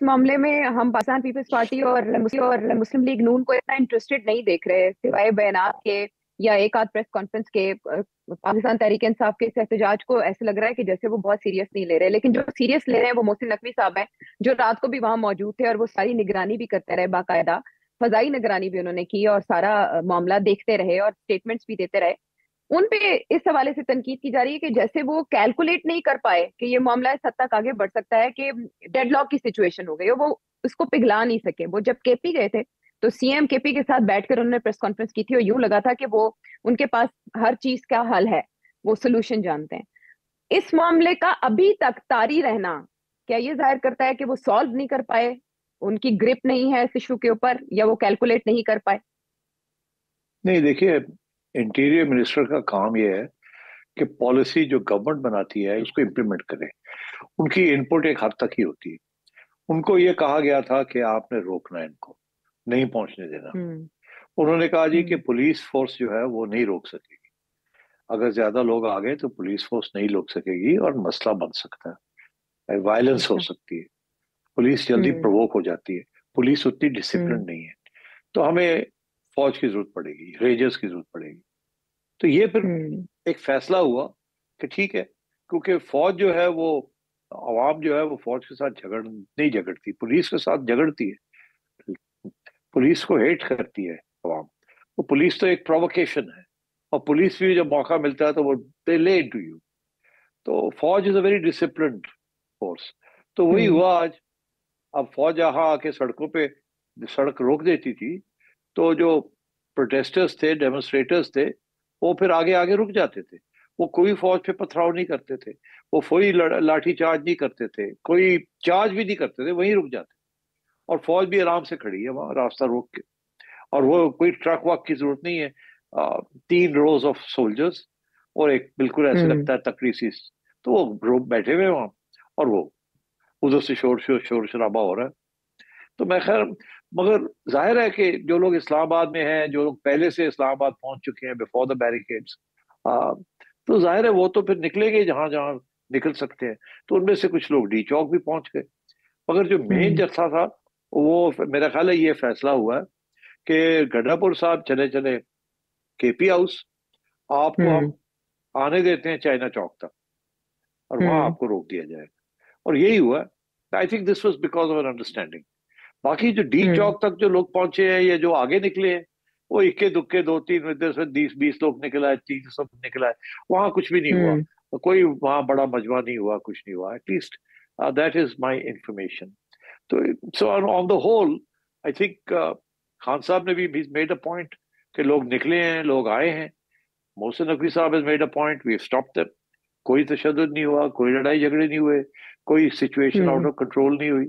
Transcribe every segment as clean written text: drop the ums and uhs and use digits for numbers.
मामले में हम पाकिस्तान पीपल्स पार्टी और मुस्लिम लीग नून को इतना इंटरेस्टेड नहीं देख रहे, सिवाय बयानात के या एक आध प्रेस कॉन्फ्रेंस के। पाकिस्तान तहरीक इंसाफ के इस एहतजाज को ऐसे लग रहा है कि जैसे वो बहुत सीरियस नहीं ले रहे, लेकिन जो सीरियस ले रहे हैं वो मोहसिन नकवी साहब हैं, जो रात को भी वहां मौजूद थे और वो सारी निगरानी भी करते रहे, बाकायदा फजाई निगरानी भी उन्होंने की और सारा मामला देखते रहे और स्टेटमेंट्स भी देते रहे। उन पे इस हवाले से तनकीद की जा रही है कि जैसे वो कैलकुलेट नहीं कर पाए कि ये मामला इस हद तक आगे बढ़ सकता है कि डेडलॉक की सिचुएशन हो गई और वो उसको पिघला नहीं सके। वो जब केपी गए थे तो सीएम केपी के साथ बैठकर उन्होंने प्रेस कॉन्फ्रेंस की थी और यूं लगा था कि वो उनके पास हर चीज का हल है, वो सोल्यूशन जानते हैं। इस मामले का अभी तक तारी रहना क्या ये जाहिर करता है कि वो सॉल्व नहीं कर पाए, उनकी ग्रिप नहीं है इस इशू के ऊपर, या वो कैलकुलेट नहीं कर पाए? नहीं, देखिए, इंटीरियर मिनिस्टर का काम यह है कि पॉलिसी जो गवर्नमेंट बनाती है उसको इम्प्लीमेंट करें। उनकी इनपुट एक हद तक ही होती है। उनको ये कहा गया था कि आपने रोकना है, इनको नहीं पहुंचने देना। हम्म। उन्होंने कहा जी कि हम्म। पुलिस फोर्स जो है वो नहीं रोक सकेगी। अगर ज्यादा लोग आ गए तो पुलिस फोर्स नहीं रोक सकेगी और मसला बन सकता है, वायलेंस हो अच्छा। सकती है, पुलिस जल्दी हम्म। प्रोवोक हो जाती है, पुलिस उतनी डिसिप्लिन हम्म। नहीं है। तो हमें फौज की जरूरत पड़ेगी, रेंजर्स की जरूरत पड़ेगी। तो ये फिर हम्म। एक फैसला हुआ कि ठीक है, क्योंकि फौज जो है वो, आवाम जो है वो फौज के साथ नहीं झगड़ती, पुलिस के साथ झगड़ती है। पुलिस को हेट करती है आवाम। तो पुलिस तो एक प्रोवोकेशन है, और पुलिस भी जब मौका मिलता है तो वो दे ले इनटू यू। तो फौज is a very disciplined force. तो वही हम्म। हुआ आज। अब फौज यहाँ आके सड़कों पे सड़क रोक देती थी, तो जो प्रोटेस्टर्स थे, डेमोन्स्ट्रेटर्स थे, वो फिर आगे आगे रुक जाते थे। वो कोई फौज पे पथराव नहीं करते थे, वो कोई लाठी चार्ज नहीं करते थे, कोई चार्ज भी नहीं करते थे, वहीं रुक जाते। और फौज भी आराम से खड़ी है वहां रास्ता रोक के। और वो कोई ट्रक वक की जरूरत नहीं है। 3 रोज ऑफ सोल्जर्स और एक बिल्कुल ऐसे हम्म। लगता है तकड़ी सी। तो वो ग्रुप बैठे हुए वहां, और वो उधर से शोर शराबा हो रहा है। तो मैं खैर, मगर जाहिर है कि जो लोग इस्लामाबाद में हैं, जो लोग पहले से इस्लामाबाद पहुंच चुके हैं बिफोर द बैरिकेड्स, तो जाहिर है वो तो फिर निकलेंगे जहां जहां निकल सकते हैं। तो उनमें से कुछ लोग डी चौक भी पहुंच गए। मगर जो मेन हम्म। जत्था था, वो मेरा ख्याल है ये फैसला हुआ है कि गड्ढापुर साहब चले चले केपी हाउस, आपको हम्म। हम आने देते हैं चाइना चौक तक, और वहां हम्म। आपको रोक दिया जाएगा। और यही हुआ। I think this was because of an understanding. बाकी जो डी हम्म। चौक तक जो लोग पहुंचे हैं या जो आगे निकले हैं, वो इक्के दुक्के 2-3, इधर से 20-20 लोग निकला है, 300 निकला है। वहां कुछ भी नहीं हुआ। हम्म। कोई वहां बड़ा मजमा नहीं हुआ, कुछ नहीं हुआ, at least that is my information. तो so on the whole, I think Khan साहब ने भी मेड अ पॉइंट कि लोग निकले हैं, लोग आए हैं। मोहसिन नकवी साहब has made a point, we stop them. कोई तशद्दुद नहीं हुआ, कोई लड़ाई झगड़े नहीं हुए, कोई situation out hmm. Of control नहीं हुई।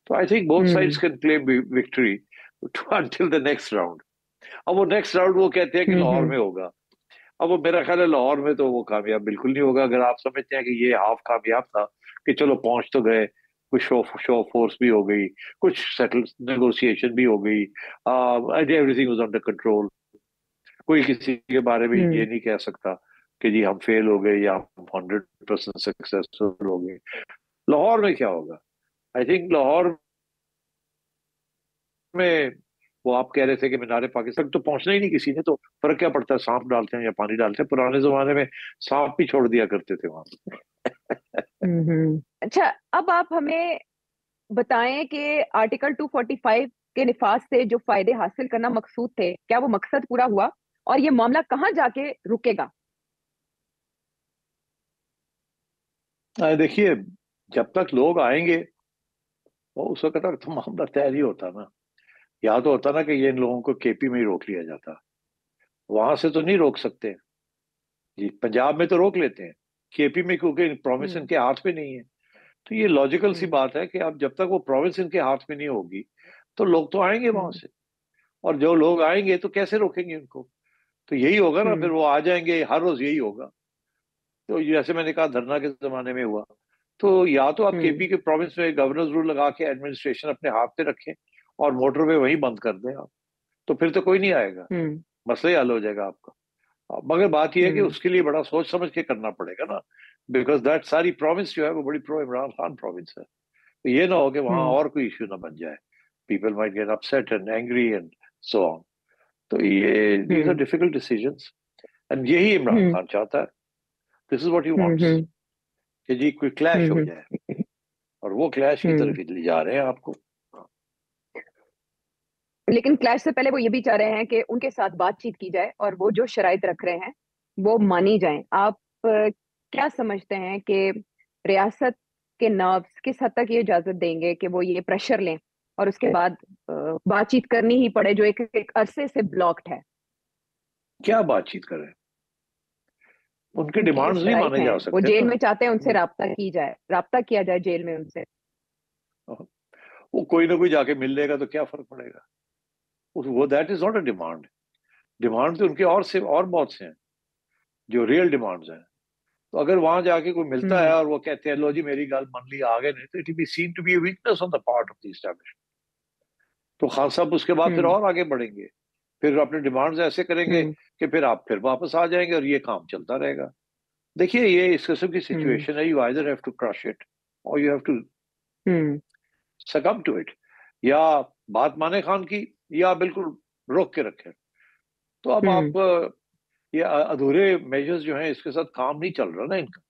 तो I think both sides hmm. Can claim victory until the next round. अब वो नेक्स्ट राउंड वो कहते हैं कि लाहौर हम्म। में होगा। अब वो मेरा ख्याल है लाहौर में तो वो कामयाब बिल्कुल नहीं होगा। अगर आप समझते हैं कि ये हाफ कामयाब था, कि चलो पहुंच तो गए, कुछ शो फोर्स भी हो गई, कुछ सेटल नेगोशिएशन भी हो गई, एवरीथिंग वाज अंडर कंट्रोल, कोई किसी के बारे में ये हम्म। नहीं कह सकता कि जी हम फेल हो गए या हम 100% सक्सेसफुल हो गए। लाहौर में क्या होगा? आई थिंक लाहौर में, वो आप कह रहे थे कि मीनार पाकिस्तान तक तो पहुंचना ही नहीं किसी ने, तो फर्क क्या पड़ता है, सांप डालते हैं या पानी डालते हैं? पुराने जमाने में सांप भी छोड़ दिया करते थे वहां। अच्छा, अब आप हमें बताएं कि आर्टिकल 245 के निफाज से जो फायदे हासिल करना मकसूद थे, क्या वो मकसद पूरा हुआ और ये मामला कहाँ जाके रुकेगा? देखिए, जब तक लोग आएंगे वो उस वक्त तक तो मामला तय नहीं होता ना। या तो होता ना कि ये इन लोगों को केपी में ही रोक लिया जाता, वहां से तो नहीं रोक सकते जी। पंजाब में तो रोक लेते हैं, केपी में क्योंकि प्रोविंस हम्म। इनके हाथ में नहीं है। तो ये लॉजिकल सी हम्म। बात है कि अब जब तक वो प्रोविंस इनके हाथ में नहीं होगी, तो लोग तो आएंगे वहां हम्म। से। और जो लोग आएंगे तो कैसे रोकेंगे उनको? तो यही होगा ना, फिर हम्म। वो आ जाएंगे, हर रोज यही होगा। तो जैसे मैंने कहा धरना के जमाने में हुआ। तो या तो आप हम्म। केपी के प्रोविंस में गवर्नर्स रूल लगा के एडमिनिस्ट्रेशन अपने हाथ पे रखें और मोटरवे वहीं बंद कर दें आप, तो फिर तो कोई नहीं आएगा, हम्म। मसला ही हल हो जाएगा आपका। मगर बात यह है कि हम्म। उसके लिए बड़ा सोच समझ के करना पड़ेगा ना, बिकॉज दैट सारी प्रोविंस जो है वो बड़ी प्रो इमरान खान प्रोविंस है। तो ये ना हो कि वहां हम्म और कोई इश्यू ना बन जाए, people might get upset and angry and so on. तो ये these are hmm difficult decisions, and यही इमरान हम्म खान चाहता है। This is what he hmm wants, hmm कि जी कोई क्लैश हो हम्म जाए, और वो क्लैश की हम्म। तरफ ही ले जा रहे हैं आपको। लेकिन क्लैश से पहले वो ये भी चाह रहे हैं कि उनके साथ बातचीत की जाए और वो जो शराइत रख रहे हैं वो मानी जाएं। आप क्या समझते हैं कि रियासत के नर्व्स किस हद तक ये इजाजत देंगे कि वो ये प्रेशर लें और उसके बाद बातचीत करनी ही पड़े, जो एक अरसे से ब्लॉक्ड है? क्या बातचीत करें, उनके उनके डिमांड्स नहीं शराइत माने हैं, जा वो सकते जेल ना। में चाहते हैं उनसे राब्ता किया जाए जेल में उनसे। वो कोई ना कोई जाके मिल लेगा तो क्या फर्क पड़ेगा, वो that is not a demand. Demand तो उनके और से और बहुत से हैं जो रियल डिमांड्स हैं। तो अगर वहां जाके कोई मिलता है हम्म और वो कहते हैं लो जी मेरी गाल मान ली आगे, नहीं तो it be seen to be a weakness on the part of the establishment. तो खान साहब उसके बाद फिर हम्म और आगे बढ़ेंगे, फिर अपने डिमांड्स ऐसे करेंगे हम्म कि फिर आप फिर वापस आ जाएंगे और ये काम चलता रहेगा। देखिए ये इस किस्म की हम्म सिचुएशन है, you either have to crush it or you have to hmm succumb to it. या बात माने खान की, या बिल्कुल रोक के रखें। तो अब हम्म आप ये अधूरे मेजर्स जो हैं इसके साथ काम नहीं चल रहा ना इनका।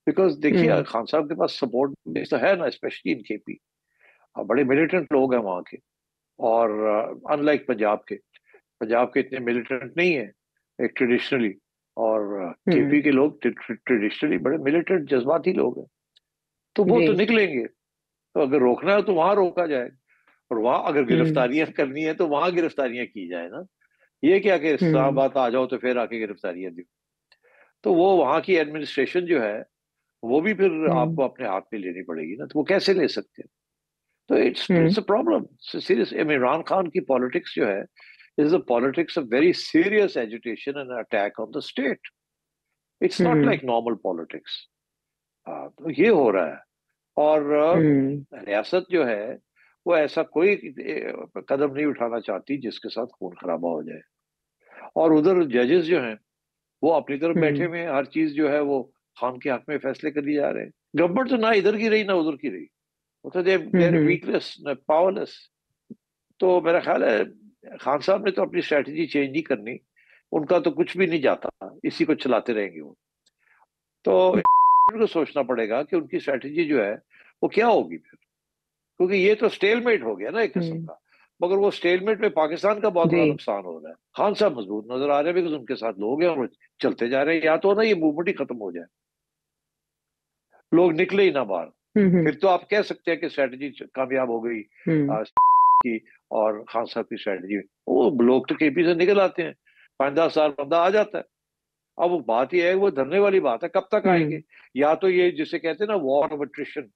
बिकॉज देखिए हम्म खान साहब के पास सपोर्ट बेस तो है ना, स्पेशली इन केपी। बड़े मिलिटेंट लोग हैं वहाँ के, और अनलाइक पंजाब के इतने मिलिटेंट नहीं है एक ट्रेडिशनली, और हम्म। केपी के लोग ट्रेडिशनली बड़े मिलिटेंट जज्बाती लोग हैं। तो वो तो जी। निकलेंगे। तो अगर रोकना है तो वहां रोका जाए, और वहां अगर हम्म गिरफ्तारियां करनी है तो वहां गिरफ्तारियां की जाए ना। ये क्या कि हम्म इस्लामाबाद आ जाओ तो फिर आके गिरफ्तारियां दी। तो वो वहां की एडमिनिस्ट्रेशन जो है वो भी फिर हम्म आपको अपने हाथ में लेनी पड़ेगी ना, तो वो कैसे ले सकते हैं। तो hmm it's a problem serious. Imran Khan की पॉलिटिक्स जो है is a politics of very serious agitation and attack on the state. It's not hmm like normal politics. तो ये हो रहा है। और हम्म रियासत जो है वो ऐसा कोई कदम नहीं उठाना चाहती जिसके साथ खून खराबा हो जाए। और उधर जजेस जो हैं वो अपनी तरफ बैठे हम्म हुए हैं, हर चीज जो है वो खान के हक में फैसले कर दिए जा रहे हैं। गवर्नमेंट तो ना इधर की रही ना उधर की रही, वो तो देर हम्म वीकनेस, पावरलेस। तो मेरा ख्याल है खान साहब ने तो अपनी स्ट्रेटजी चेंज नहीं करनी, उनका तो कुछ भी नहीं जाता, इसी को चलाते रहेंगे वो। तो को सोचना पड़ेगा कि उनकी स्ट्रेटजी जो है वो क्या होगी फिर, क्योंकि ये तो स्टेलमेट हो गया ना एक किस्म हम्म। का। मगर वो स्टेलमेट में पाकिस्तान का बहुत बड़ा जी। नुकसान हो रहा है। खान साहब मजबूत नजर आ रहे हैं बिकॉज उनके साथ लोग हैं और वो चलते जा रहे हैं। या तो ना ये मूवमेंट ही खत्म हो जाए, लोग निकले ही ना बाहर, हम्म फिर तो आप कह सकते हैं कि स्ट्रेटजी कामयाब हो गई हम्म की। और खान साहब की स्ट्रेटजी, वो लोग तो केपी से निकल आते हैं, 5-10 साल बंदा आ जाता है। अब वो बात ये है, वो धरने वाली बात है, कब तक आएंगे। हम्म या तो ये जिसे कहते हैं ना वॉर ऑफ अट्रिशन,